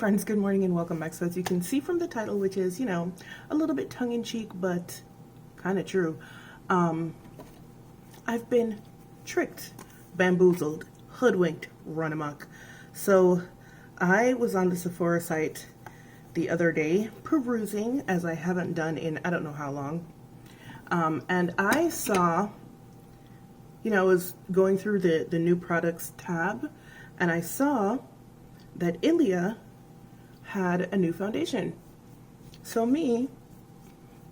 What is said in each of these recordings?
friends, good morning and welcome back. So as you can see from the title, which is, you know, a little bit tongue-in-cheek, but kind of true, I've been tricked, bamboozled, hoodwinked, run amok. So I was on the Sephora site the other day, perusing, as I haven't done in I don't know how long, and I saw, you know, I was going through the new products tab, and I saw that Ilia had a new foundation. So me,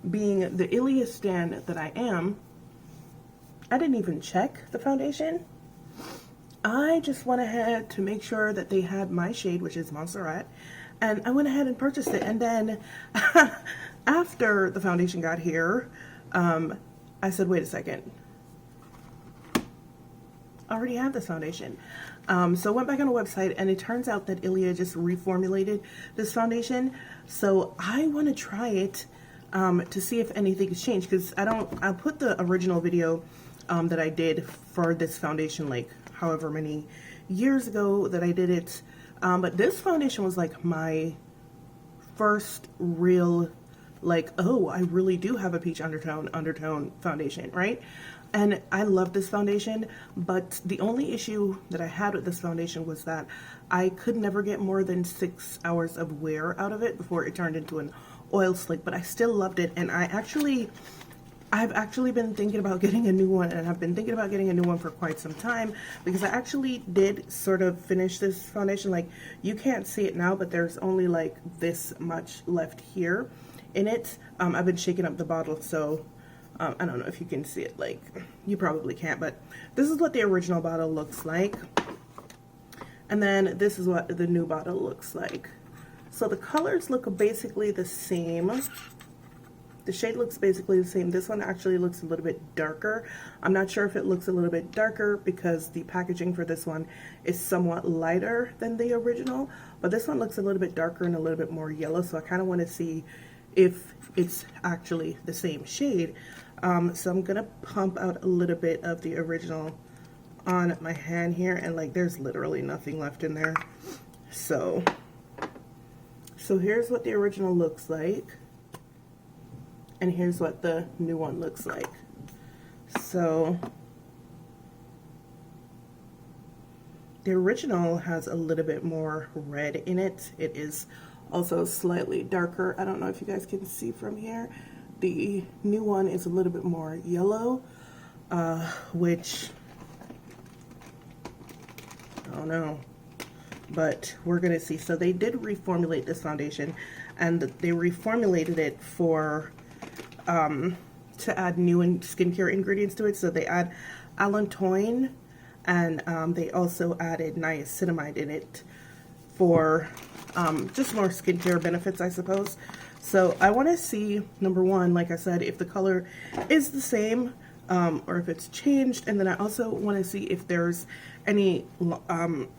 being the Ilia stan that I am, I didn't even check the foundation. I just went ahead to make sure that they had my shade, which is Monserrat, and I went ahead and purchased it. And then after the foundation got here, I said, wait a second, I already have this foundation. So I went back on the website, and it turns out that Ilia just reformulated this foundation. So I want to try it to see if anything's changed, because I put the original video that I did for this foundation, like however many years ago that I did it. But this foundation was like my first real, like, oh, I really do have a peach undertone foundation, right? And I love this foundation, but the only issue that I had with this foundation was that I could never get more than 6 hours of wear out of it before it turned into an oil slick, but I still loved it. And I've actually been thinking about getting a new one, and I've been thinking about getting a new one for quite some time, because I actually did sort of finish this foundation. Like, you can't see it now, but there's only like this much left here in it. I've been shaking up the bottle, so I don't know if you can see it. Like, you probably can't, but this is what the original bottle looks like, and then this is what the new bottle looks like. So the colors look basically the same. The shade looks basically the same. This one actually looks a little bit darker. I'm not sure if it looks a little bit darker because the packaging for this one is somewhat lighter than the original, but this one looks a little bit darker and a little bit more yellow, so I kind of want to see if it's actually the same shade. So I'm gonna pump out a little bit of the original on my hand here, and like there's literally nothing left in there. So here's what the original looks like, and here's what the new one looks like. So the original has a little bit more red in it. It is also slightly darker. I don't know if you guys can see from here. The new one is a little bit more yellow, which, I don't know, but we're gonna see. So they did reformulate this foundation, and they reformulated it for to add new skincare ingredients to it. So they add allantoin, and they also added niacinamide in it for just more skincare benefits, I suppose. So I want to see, number one, like I said, if the color is the same, or if it's changed, and then I also want to see if there's any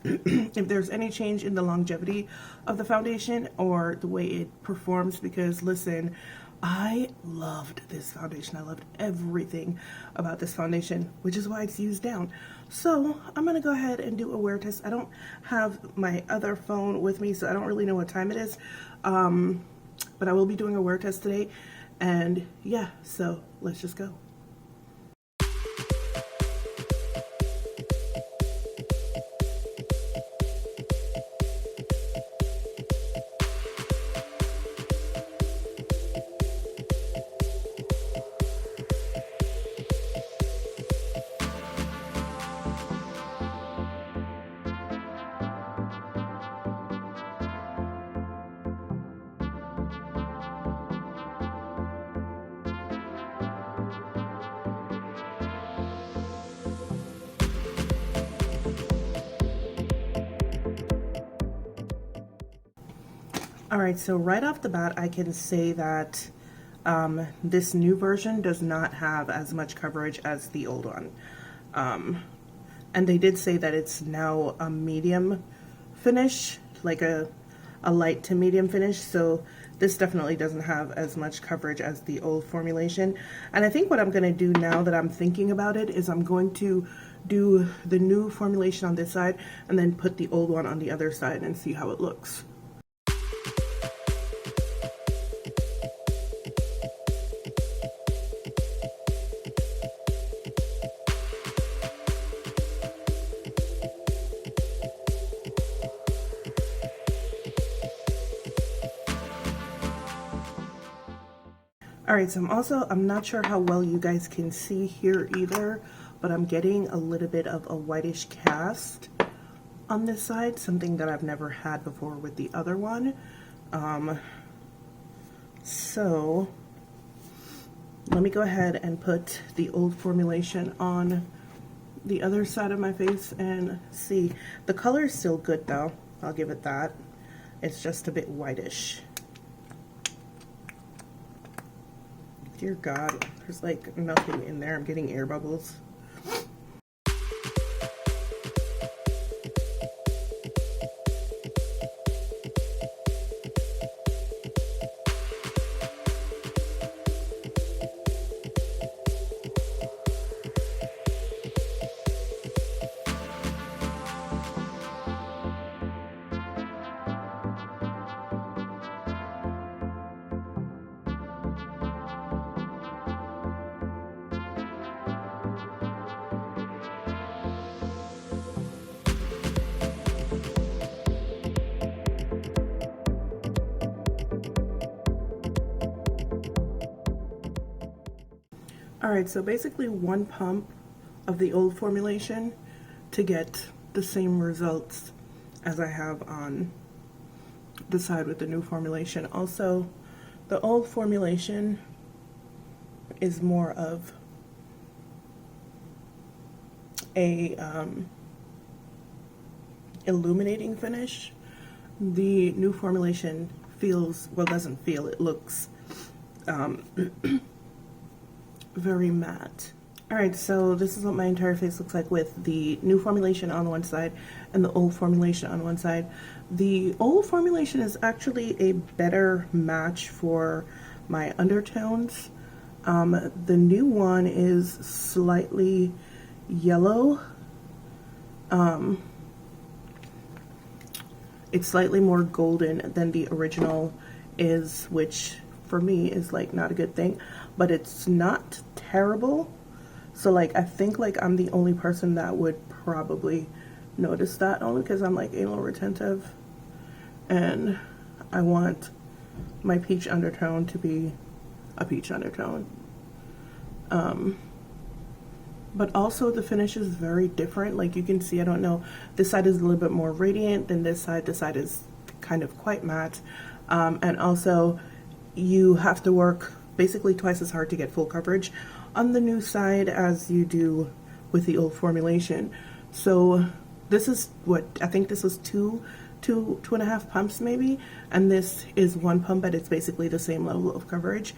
if there's any change in the longevity of the foundation or the way it performs. Because listen, I loved this foundation. I loved everything about this foundation, which is why it's used down. So I'm gonna go ahead and do a wear test. I don't have my other phone with me, so I don't really know what time it is, but I will be doing a wear test today, and yeah, so let's just go. Alright, so right off the bat, I can say that this new version does not have as much coverage as the old one. And they did say that it's now a medium finish, like a light to medium finish, so this definitely doesn't have as much coverage as the old formulation. And I think what I'm going to do now that I'm thinking about it is I'm going to do the new formulation on this side and then put the old one on the other side and see how it looks. Alright, so I'm not sure how well you guys can see here either, but I'm getting a little bit of a whitish cast on this side, something that I've never had before with the other one. So let me go ahead and put the old formulation on the other side of my face and see. The color is still good though, I'll give it that. It's just a bit whitish. Dear God, there's like nothing in there. I'm getting air bubbles. Alright, so basically one pump of the old formulation to get the same results as I have on the side with the new formulation. Also, the old formulation is more of a illuminating finish. The new formulation feels, well, doesn't feel, it looks very matte. Alright, so this is what my entire face looks like with the new formulation on one side and the old formulation on one side. The old formulation is actually a better match for my undertones. The new one is slightly yellow. It's slightly more golden than the original is, which for me is like not a good thing, but it's not terrible. So like I think like I'm the only person that would probably notice that, only because I'm like anal retentive and I want my peach undertone to be a peach undertone. But also the finish is very different. Like you can see, I don't know, this side is a little bit more radiant than this side. This side is kind of quite matte. And also you have to work basically twice as hard to get full coverage on the new side as you do with the old formulation. So this is what, I think this was two and a half pumps maybe, and this is one pump, but it's basically the same level of coverage.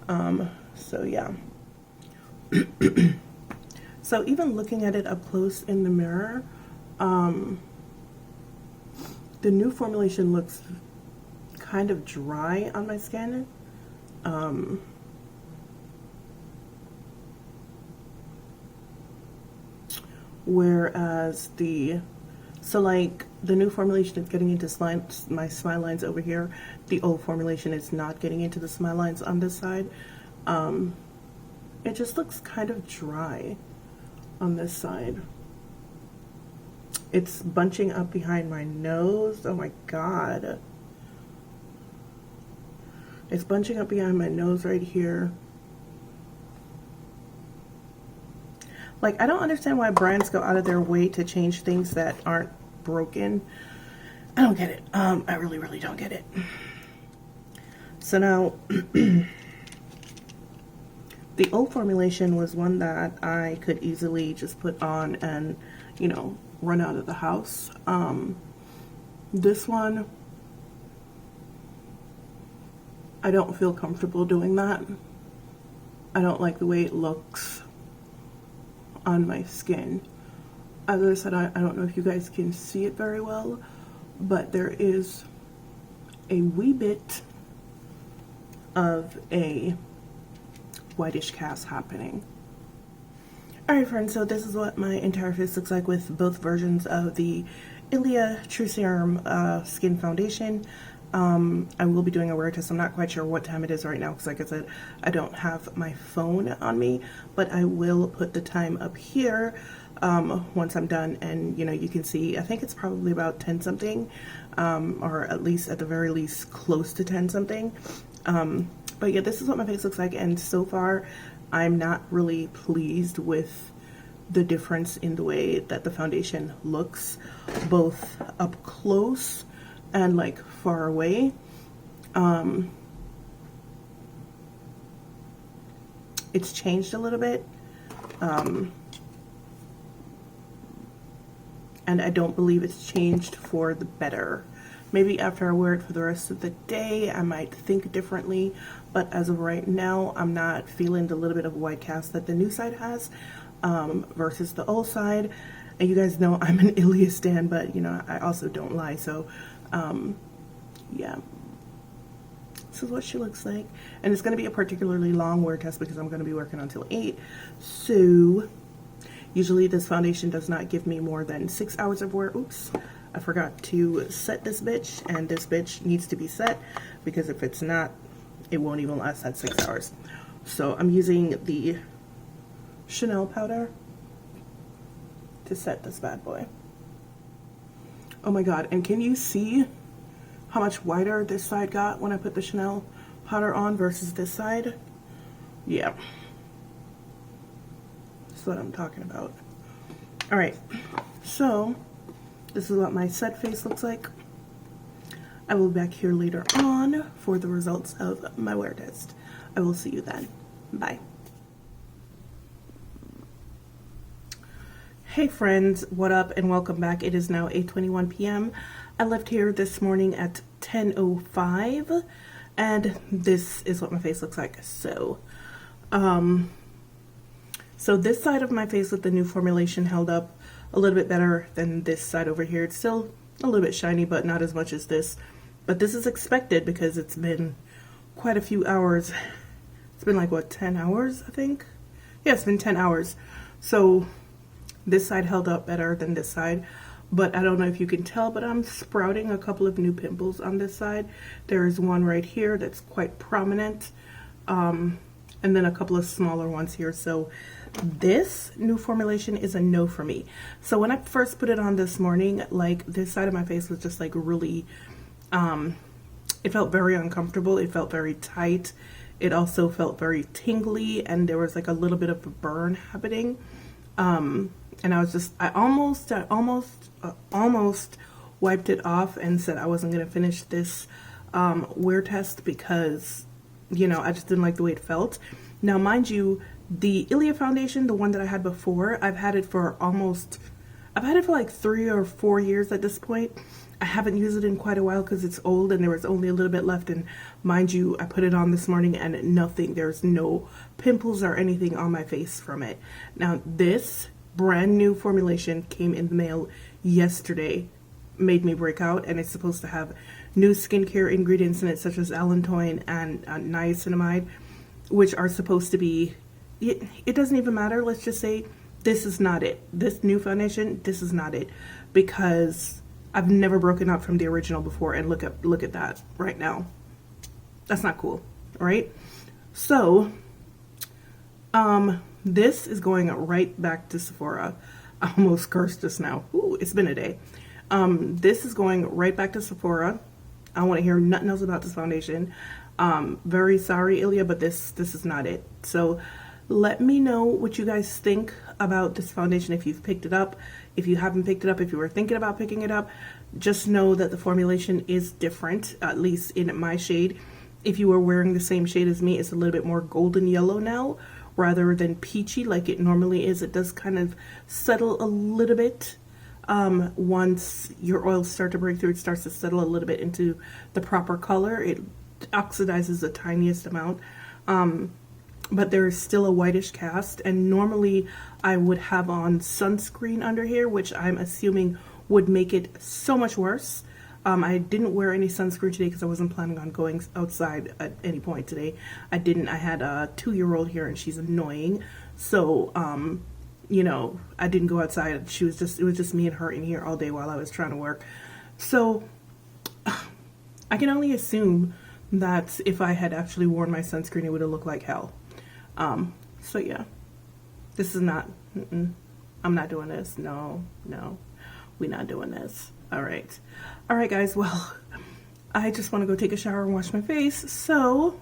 So yeah. So even looking at it up close in the mirror, the new formulation looks kind of dry on my skin. Whereas so like the new formulation is getting into my smile lines over here. The old formulation is not getting into the smile lines on this side. It just looks kind of dry on this side. It's bunching up behind my nose. Oh my God. It's bunching up behind my nose right here. Like, I don't understand why brands go out of their way to change things that aren't broken. I don't get it. I really, really don't get it. So now, the old formulation was one that I could easily just put on and, you know, run out of the house. This one, I don't feel comfortable doing that. I don't like the way it looks on my skin. As I said, I don't know if you guys can see it very well, but there is a wee bit of a whitish cast happening. Alright friends, so this is what my entire face looks like with both versions of the Ilia True Serum Skin Foundation. I will be doing a wear test. I'm not quite sure what time it is right now because, like I said, I don't have my phone on me, but I will put the time up here once I'm done, and you know, you can see, I think it's probably about 10 something, or at least at the very least close to 10 something. But But yeah, this is what my face looks like, and so far I'm not really pleased with the difference in the way that the foundation looks, both up close and like far away. It's changed a little bit, and I don't believe it's changed for the better. Maybe after I wear it for the rest of the day, I might think differently, but as of right now, I'm not feeling the little bit of white cast that the new side has versus the old side. And you guys know I'm an Ilia stan, but you know, I also don't lie, so yeah. This is what she looks like, and it's going to be a particularly long wear test because I'm going to be working until 8. So usually this foundation does not give me more than 6 hours of wear. Oops, I forgot to set this bitch, and this bitch needs to be set because if it's not, it won't even last that 6 hours. So I'm using the Chanel powder to set this bad boy. Oh my god, and can you see how much whiter this side got when I put the Chanel powder on versus this side? Yeah. That's what I'm talking about. Alright, so this is what my set face looks like. I will be back here later on for the results of my wear test. I will see you then. Bye. Hey friends, what up and welcome back. It is now 8:21 p.m. I left here this morning at 10:05 and this is what my face looks like. So this side of my face with the new formulation held up a little bit better than this side over here. It's still a little bit shiny, but not as much as this. But this is expected because it's been quite a few hours. It's been like, what, 10 hours, I think? Yeah, it's been 10 hours. So this side held up better than this side. But I don't know if you can tell, but I'm sprouting a couple of new pimples on this side. There's one right here that's quite prominent. And then a couple of smaller ones here. So this new formulation is a no for me. So when I first put it on this morning, like this side of my face was just like really, it felt very uncomfortable. It felt very tight. It also felt very tingly, and there was like a little bit of a burn happening. And I was just, I almost wiped it off and said I wasn't going to finish this wear test because, you know, I just didn't like the way it felt. Now, mind you, the Ilia foundation, the one that I had before, I've had it for like 3 or 4 years at this point. I haven't used it in quite a while because it's old and there was only a little bit left. And mind you, I put it on this morning and there's no pimples or anything on my face from it. Now, this brand new formulation came in the mail yesterday, made me break out, and it's supposed to have new skincare ingredients in it such as allantoin and niacinamide, which are supposed to be, it doesn't even matter. Let's just say this is not it. This new foundation, this is not it, because I've never broken out from the original before, and look at that right now. That's not cool, right? So this is going right back to Sephora. I almost cursed just now. Ooh, it's been a day. This is going right back to Sephora. I don't want to hear nothing else about this foundation. Very sorry, Ilia, but this is not it. So let me know what you guys think about this foundation if you've picked it up. If you haven't picked it up, if you were thinking about picking it up, just know that the formulation is different, at least in my shade. If you were wearing the same shade as me, it's a little bit more golden yellow now rather than peachy like it normally is. It does kind of settle a little bit. Once your oils start to break through, it starts to settle a little bit into the proper color. It oxidizes the tiniest amount. But there is still a whitish cast, and normally I would have on sunscreen under here, which I'm assuming would make it so much worse. I didn't wear any sunscreen today because I wasn't planning on going outside at any point today. I had a 2-year-old here and she's annoying. So, you know, I didn't go outside. It was just me and her in here all day while I was trying to work. So I can only assume that if I had actually worn my sunscreen, it would have looked like hell. So yeah, this is not, I'm not doing this. No, we're not doing this. All right guys, well, I just want to go take a shower and wash my face, so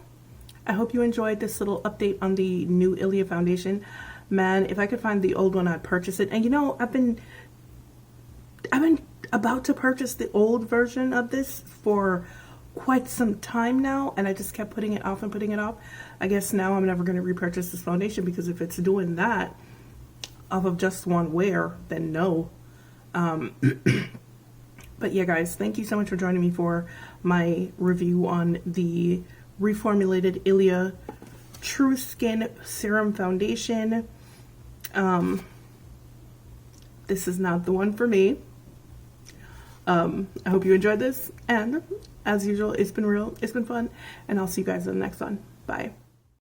I hope you enjoyed this little update on the new Ilia foundation. Man, if I could find the old one, I'd purchase it. And you know, I've been about to purchase the old version of this for quite some time now, and I just kept putting it off and putting it off. I guess now I'm never going to repurchase this foundation, because if it's doing that off of just one wear, then no. But yeah, guys, thank you so much for joining me for my review on the reformulated Ilia True Skin Serum Foundation. This is not the one for me. I hope you enjoyed this, and as usual, it's been real, it's been fun, and I'll see you guys in the next one. Bye.